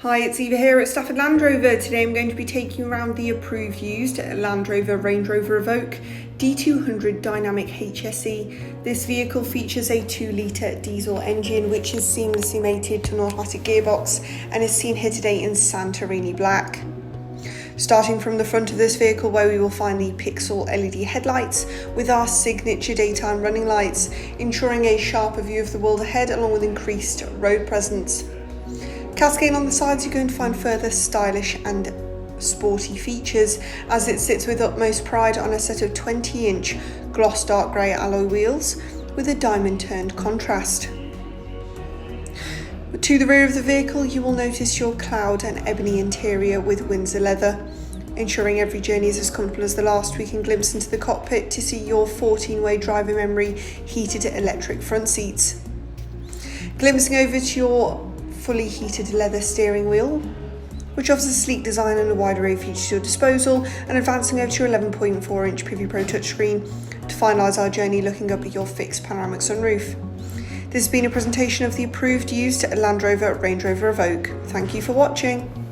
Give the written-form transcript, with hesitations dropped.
Hi, it's Eva here at Stafford Land Rover. Today I'm going to be taking you around the approved used Land Rover Rover Evoque D200 Dynamic HSE. This vehicle features a 2-litre diesel engine which is seamlessly mated to an automatic gearbox and is seen here today in Santorini black. Starting from the front of this vehicle, where we will find the pixel LED headlights with our signature daytime running lights, ensuring a sharper view of the world ahead along with increased road presence. Cascading on the sides, you're going to find further stylish and sporty features as it sits with utmost pride on a set of 20-inch gloss dark grey alloy wheels with a diamond turned contrast. To the rear of the vehicle, you will notice your cloud and ebony interior with Windsor leather. Ensuring every journey is as comfortable as the last, we can glimpse into the cockpit to see your 14-way driver memory heated electric front seats. Glimpsing over to your fully heated leather steering wheel, which offers a sleek design and a wide array of features at your disposal, and advancing over to your 11.4-inch Preview Pro touchscreen to finalise our journey looking up at your fixed panoramic sunroof. This has been a presentation of the approved used Land Rover Rover Evoque. Thank you for watching.